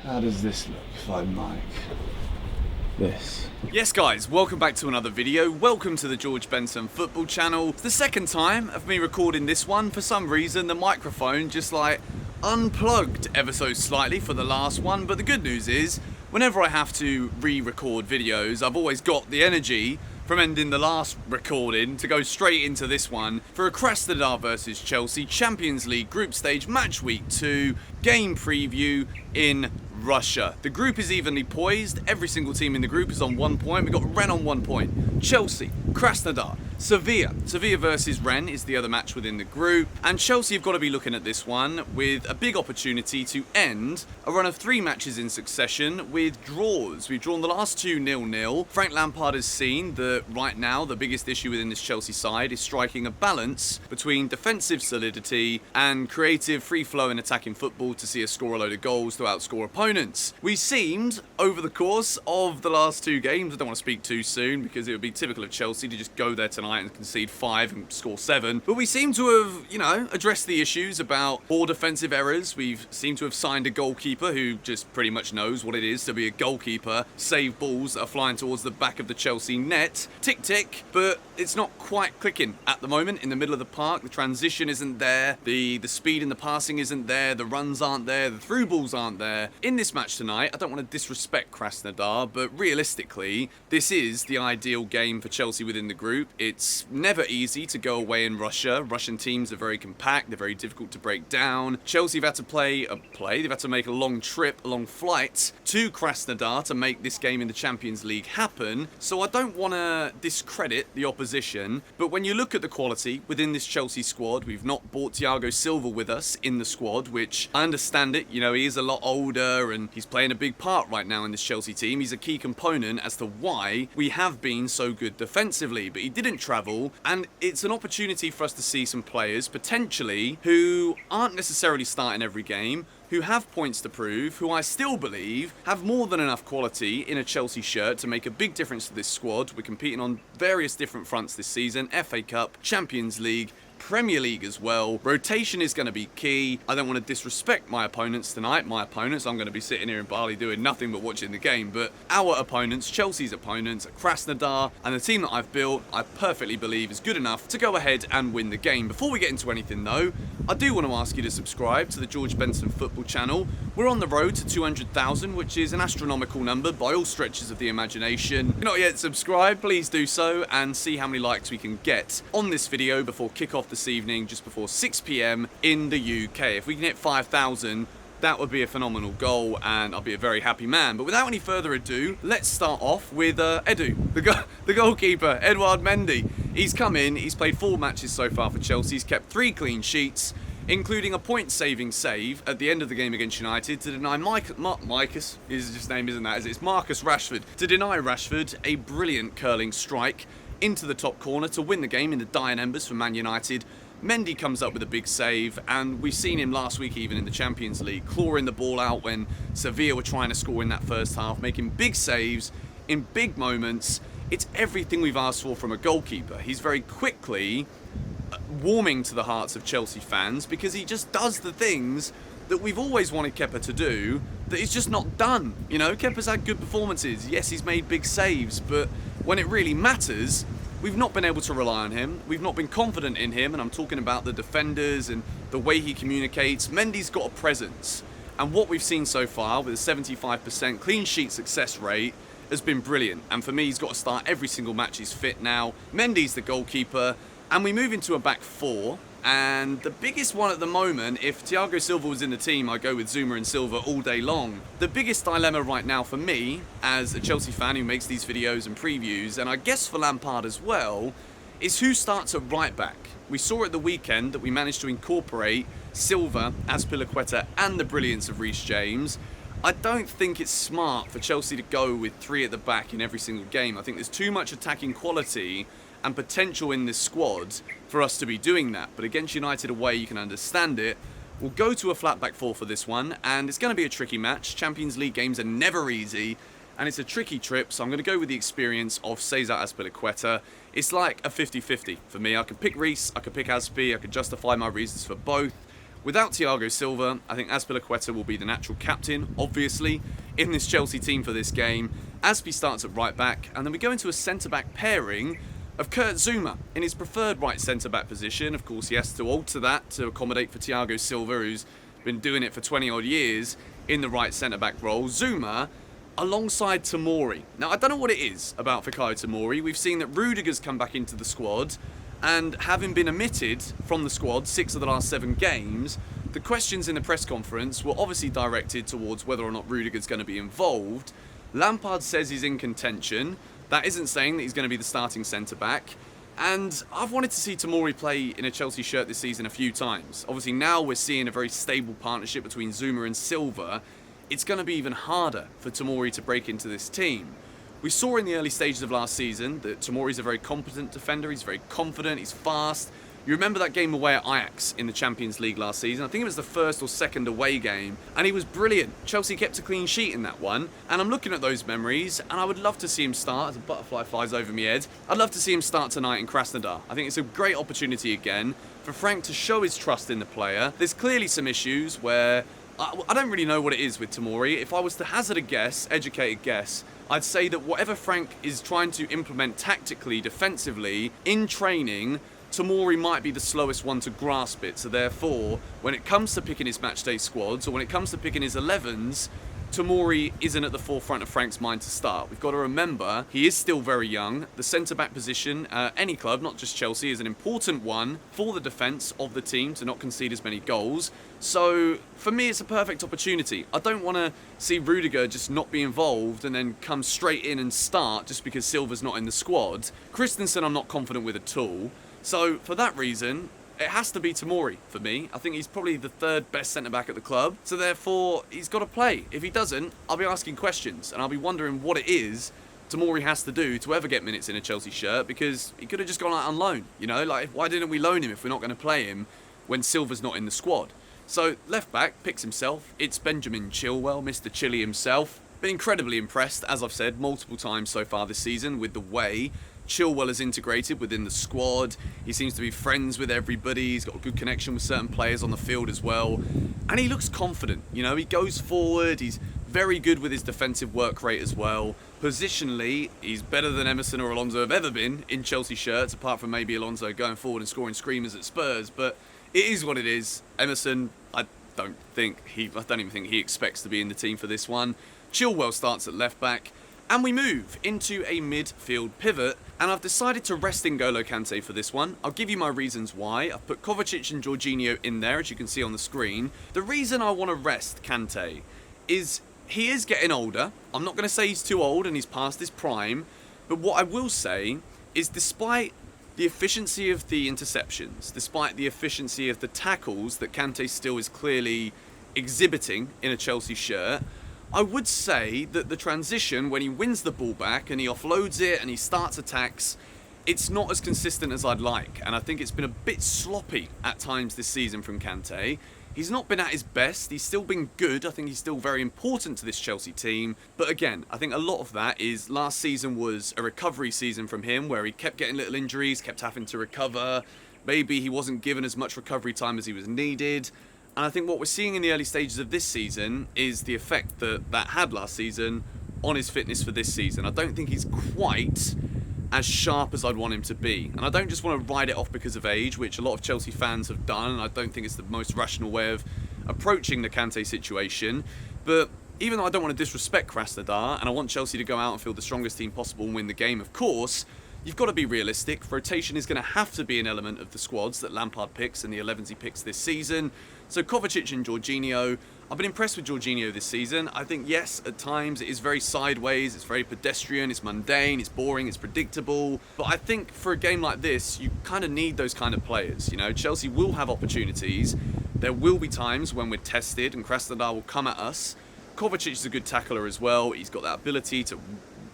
How does this look if I'm like this? Yes guys, welcome back to another video. Welcome to the George Benson football channel. It's the second time of me recording this one. For some reason the microphone just like unplugged ever so slightly for the last one, but the good news is whenever I have to re-record videos, I've always got the energy from ending the last recording to go straight into this one for a Krasnodar versus Chelsea Champions League Group Stage Match Week 2 game preview in Russia. The group is evenly poised. Every single team in the group is on 1 point. We've got Rennes on 1 point. Chelsea, Krasnodar, Sevilla. Sevilla versus Rennes is the other match within the group. And Chelsea have got to be looking at this one with a big opportunity to end a run of 3 matches in succession with draws. We've drawn the last 2 0-0. Frank Lampard has seen that right now the biggest issue within this Chelsea side is striking a balance between defensive solidity and creative free-flowing attacking football to see us score a load of goals to outscore opponents. We seemed, over the course of the last 2 games, I don't want to speak too soon because it would be typical of Chelsea to just go there tonight and concede 5 and score 7, but we seem to have, addressed the issues about poor defensive errors. We've seemed to have signed a goalkeeper who just pretty much knows what it is to be a goalkeeper, save balls that are flying towards the back of the Chelsea net. Tick tick, but it's not quite clicking at the moment in the middle of the park. The transition isn't there, the speed in the passing isn't there, the runs aren't there, the through balls aren't there. In this match tonight, I don't want to disrespect Krasnodar, but realistically, this is the ideal game for Chelsea within the group. It's never easy to go away in Russia. Russian teams are very compact, they're very difficult to break down. Chelsea have had to they've had to make a long trip, a long flight to Krasnodar to make this game in the Champions League happen, so I don't want to discredit the opposition, but when you look at the quality within this Chelsea squad, we've not brought Thiago Silva with us in the squad, which I understand it, he is a lot older and he's playing a big part right now in this Chelsea team. He's a key component as to why we have been so good defensively, but he didn't travel, and it's an opportunity for us to see some players potentially who aren't necessarily starting every game, who have points to prove, who I still believe have more than enough quality in a Chelsea shirt to make a big difference to this squad. We're competing on various different fronts this season: FA Cup, Champions League, Premier League as well. Rotation is going to be key. I don't want to disrespect my opponents tonight. My opponents, I'm going to be sitting here in Bali doing nothing but watching the game, but our opponents, Chelsea's opponents, Krasnodar, and the team that I've built, I perfectly believe is good enough to go ahead and win the game. Before we get into anything though, I do want to ask you to subscribe to the George Benson football channel. We're on the road to 200,000, which is an astronomical number by all stretches of the imagination. If you're not yet subscribed, please do so and see how many likes we can get on this video before kick-off this evening, just before 6 PM in the UK. If we can hit 5,000, that would be a phenomenal goal and I'll be a very happy man. But without any further ado, let's start off with Edu, the goalkeeper, Edouard Mendy. He's come in, he's played 4 matches so far for Chelsea, he's kept 3 clean sheets, including a point-saving save at the end of the game against United to deny Marcus, his name isn't that, is it? It's Marcus Rashford, to deny Rashford a brilliant curling strike into the top corner to win the game in the dying embers for Man United. Mendy comes up with a big save, and we've seen him last week even in the Champions League, clawing the ball out when Sevilla were trying to score in that first half, making big saves in big moments. It's everything we've asked for from a goalkeeper. He's very quickly warming to the hearts of Chelsea fans because he just does the things that we've always wanted Kepa to do that he's just not done. Kepa's had good performances. Yes, he's made big saves, but when it really matters, we've not been able to rely on him. We've not been confident in him, and I'm talking about the defenders and the way he communicates. Mendy's got a presence, and what we've seen so far with a 75% clean sheet success rate has been brilliant. And for me, he's got to start every single match he's fit now. Mendy's the goalkeeper, and we move into a back 4. And the biggest one at the moment, if Thiago Silva was in the team, I'd go with Zuma and Silva all day long. The biggest dilemma right now for me, as a Chelsea fan who makes these videos and previews, and I guess for Lampard as well, is who starts at right back. We saw at the weekend that we managed to incorporate Silva, Azpilicueta and the brilliance of Reece James. I don't think it's smart for Chelsea to go with 3 at the back in every single game. I think there's too much attacking quality and potential in this squad for us to be doing that. But against United away, you can understand it. We'll go to a flat back 4 for this one, and it's going to be a tricky match. Champions League games are never easy, and it's a tricky trip, so I'm going to go with the experience of Cesar Azpilicueta. It's like a 50-50 for me. I could pick Reece, I could pick Azpi, I could justify my reasons for both. Without Thiago Silva, I think Azpilicueta will be the natural captain, obviously, in this Chelsea team for this game. Azpi starts at right back, and then we go into a centre-back pairing of Kurt Zouma in his preferred right centre-back position. Of course, he has to alter that to accommodate for Thiago Silva, who's been doing it for 20-odd years in the right centre-back role. Zouma alongside Tomori. Now, I don't know what it is about Fikayo Tomori. We've seen that Rudiger's come back into the squad, and having been omitted from the squad 6 of the last 7 games, the questions in the press conference were obviously directed towards whether or not Rudiger's going to be involved. Lampard says he's in contention. That isn't saying that he's going to be the starting centre-back. And I've wanted to see Tomori play in a Chelsea shirt this season a few times. Obviously now we're seeing a very stable partnership between Zouma and Silva. It's going to be even harder for Tomori to break into this team. We saw in the early stages of last season that Tomori's a very competent defender. He's very confident, he's fast. You remember that game away at Ajax in the Champions League last season? I think it was the first or second away game, and he was brilliant. Chelsea kept a clean sheet in that one, and I'm looking at those memories, and I would love to see him start, as a butterfly flies over my head. I'd love to see him start tonight in Krasnodar. I think it's a great opportunity again for Frank to show his trust in the player. There's clearly some issues where I don't really know what it is with Tomori. If I was to hazard a guess, educated guess, I'd say that whatever Frank is trying to implement tactically, defensively, in training, Tomori might be the slowest one to grasp it. So therefore, when it comes to picking his matchday squads, or when it comes to picking his 11s, Tomori isn't at the forefront of Frank's mind to start. We've got to remember, he is still very young. The centre-back position, any club, not just Chelsea, is an important one for the defence of the team to not concede as many goals. So, for me, it's a perfect opportunity. I don't want to see Rudiger just not be involved and then come straight in and start just because Silva's not in the squad. Christensen I'm not confident with at all. So, for that reason, it has to be Tomori for me. I think he's probably the 3rd best centre-back at the club. So therefore, he's got to play. If he doesn't, I'll be asking questions. And I'll be wondering what it is Tomori has to do to ever get minutes in a Chelsea shirt. Because he could have just gone out on loan. You know, like, why didn't we loan him if we're not going to play him when Silva's not in the squad? So, left-back picks himself. It's Benjamin Chilwell, Mr. Chilly himself. Been incredibly impressed, as I've said multiple times so far this season, with the way Chilwell is integrated within the squad. He seems to be friends with everybody. He's got a good connection with certain players on the field as well. And he looks confident. You know, he goes forward. He's very good with his defensive work rate as well. Positionally, he's better than Emerson or Alonso have ever been in Chelsea shirts, apart from maybe Alonso going forward and scoring screamers at Spurs. But it is what it is. Emerson, I don't even think he expects to be in the team for this one. Chilwell starts at left back. And we move into a midfield pivot, and I've decided to rest N'Golo Kante for this one. I'll give you my reasons why. I've put Kovacic and Jorginho in there, as you can see on the screen. The reason I want to rest Kante is he is getting older. I'm not going to say he's too old and he's past his prime, but what I will say is despite the efficiency of the interceptions, despite the efficiency of the tackles that Kante still is clearly exhibiting in a Chelsea shirt, I would say that the transition, when he wins the ball back and he offloads it and he starts attacks, it's not as consistent as I'd like. And I think it's been a bit sloppy at times this season from Kante. He's not been at his best. He's still been good. I think he's still very important to this Chelsea team. But again, I think a lot of that is last season was a recovery season from him where he kept getting little injuries, kept having to recover. Maybe he wasn't given as much recovery time as he was needed. And I think what we're seeing in the early stages of this season is the effect that had last season on his fitness for this season. I don't think he's quite as sharp as I'd want him to be. And I don't just want to write it off because of age, which a lot of Chelsea fans have done. And I don't think it's the most rational way of approaching the Kante situation. But even though I don't want to disrespect Krasnodar, and I want Chelsea to go out and field the strongest team possible and win the game, of course, you've got to be realistic. Rotation is going to have to be an element of the squads that Lampard picks and the 11s he picks this season. So Kovacic and Jorginho, I've been impressed with Jorginho this season. I think, yes, at times it is very sideways, it's very pedestrian, it's mundane, it's boring, it's predictable. But I think for a game like this, you kind of need those kind of players. You know, Chelsea will have opportunities. There will be times when we're tested and Krasnodar will come at us. Kovacic is a good tackler as well. He's got that ability to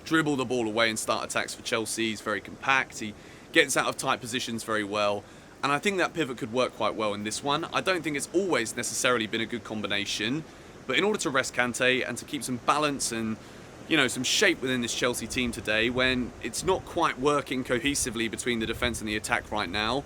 dribble the ball away and start attacks for Chelsea. He's very compact. He gets out of tight positions very well. And I think that pivot could work quite well in this one. I don't think it's always necessarily been a good combination. But in order to rest Kante and to keep some balance and, you know, some shape within this Chelsea team today when it's not quite working cohesively between the defence and the attack right now,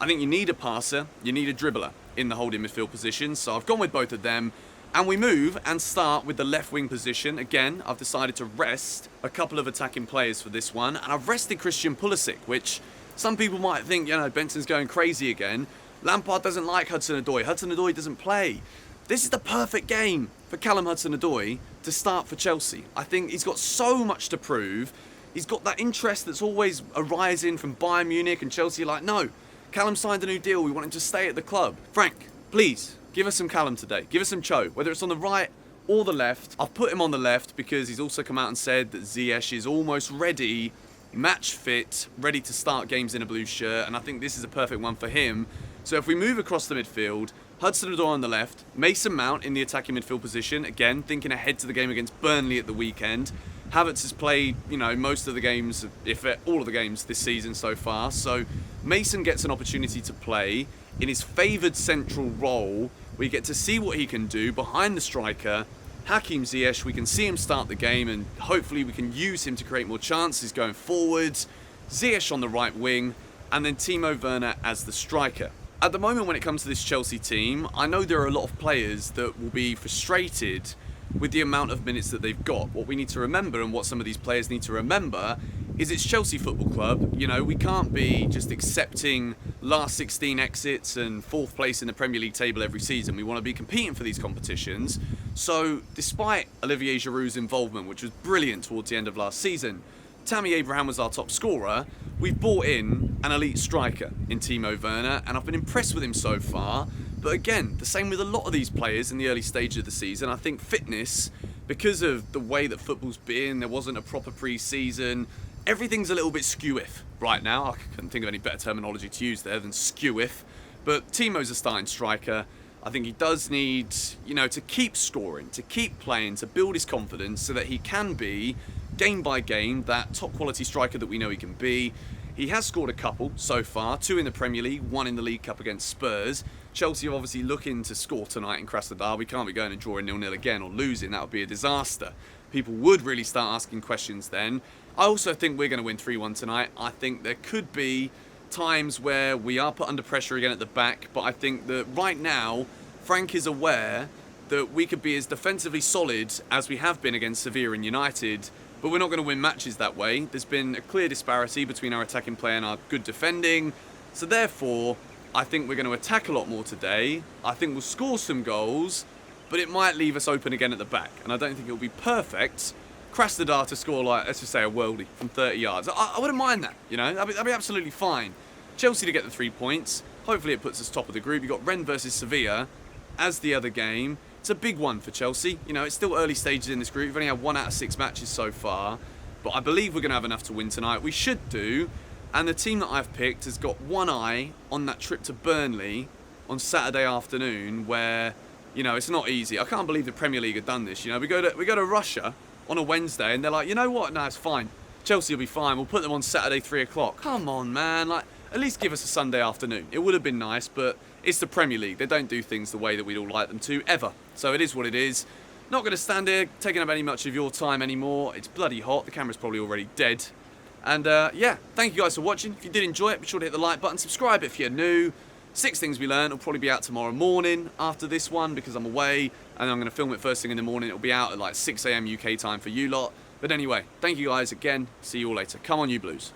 I think you need a passer, you need a dribbler in the holding midfield position, so I've gone with both of them. And we move and start with the left wing position. Again, I've decided to rest a couple of attacking players for this one, and I've rested Christian Pulisic, which some people might think, Benson's going crazy again. Lampard doesn't like Hudson-Odoi. Hudson-Odoi doesn't play. This is the perfect game for Callum Hudson-Odoi to start for Chelsea. I think he's got so much to prove. He's got that interest that's always arising from Bayern Munich and Chelsea. Like, no, Callum signed a new deal. We want him to stay at the club. Frank, please, give us some Callum today. Give us some Cho, whether it's on the right or the left. I've put him on the left because he's also come out and said that Ziyech is almost ready, match fit, ready to start games in a blue shirt, and I think this is a perfect one for him. So if we move across the midfield, Hudson-Odoi on the left, Mason Mount in the attacking midfield position, again, thinking ahead to the game against Burnley at the weekend. Havertz has played, most of the games, if all of the games this season so far, so Mason gets an opportunity to play in his favoured central role. We get to see what he can do behind the striker, Hakim Ziyech. We can see him start the game, and hopefully we can use him to create more chances going forwards. Ziyech on the right wing, and then Timo Werner as the striker. At the moment, when it comes to this Chelsea team, I know there are a lot of players that will be frustrated with the amount of minutes that they've got. What we need to remember, and what some of these players need to remember, is it's Chelsea Football Club. We can't be just accepting last 16 exits and 4th place in the Premier League table every season. We want to be competing for these competitions. So despite Olivier Giroud's involvement, which was brilliant towards the end of last season, Tammy Abraham was our top scorer. We've brought in an elite striker in Timo Werner, and I've been impressed with him so far. But again, the same with a lot of these players in the early stages of the season. I think fitness, because of the way that football's been, there wasn't a proper pre-season, everything's a little bit skew-if right now. I couldn't think of any better terminology to use there than skew-if. But Timo's a starting striker. I think he does need, to keep scoring, to keep playing, to build his confidence so that he can be, game by game, that top quality striker that we know he can be. He has scored a couple so far, 2 in the Premier League, 1 in the League Cup against Spurs. Chelsea are obviously looking to score tonight in Krasnodar. We can't be going and drawing 0-0 again or losing. That would be a disaster. People would really start asking questions then. I also think we're going to win 3-1 tonight. I think there could be times where we are put under pressure again at the back, but I think that right now, Frank is aware that we could be as defensively solid as we have been against Sevilla and United, but we're not going to win matches that way. There's been a clear disparity between our attacking play and our good defending, so therefore I think we're going to attack a lot more today. I think we'll score some goals, but it might leave us open again at the back, and I don't think it'll be perfect. Krasnodar to score, let's just say a worldie from 30 yards. I wouldn't mind that, that'd be absolutely fine. Chelsea to get the 3 points. Hopefully it puts us top of the group. You've got Rennes versus Sevilla as the other game. It's a big one for Chelsea. It's still early stages in this group. We've only had 1 out of 6 matches so far, but I believe we're going to have enough to win tonight. We should do. And the team that I've picked has got one eye on that trip to Burnley on Saturday afternoon, where, it's not easy. I can't believe the Premier League have done this. We go to Russia on a Wednesday, and they're like, you know what? No, it's fine. Chelsea will be fine. We'll put them on Saturday 3 o'clock. Come on, man. At least give us a Sunday afternoon. It would have been nice, but it's the Premier League. They don't do things the way that we'd all like them to, ever. So it is what it is. Not going to stand here taking up any much of your time anymore. It's bloody hot. The camera's probably already dead. And yeah, thank you guys for watching. If you did enjoy it, be sure to hit the like button. Subscribe if you're new. 6 Things We Learned will probably be out tomorrow morning after this one because I'm away. And I'm going to film it first thing in the morning. It'll be out at 6 AM UK time for you lot. But anyway, thank you guys again. See you all later. Come on, you Blues.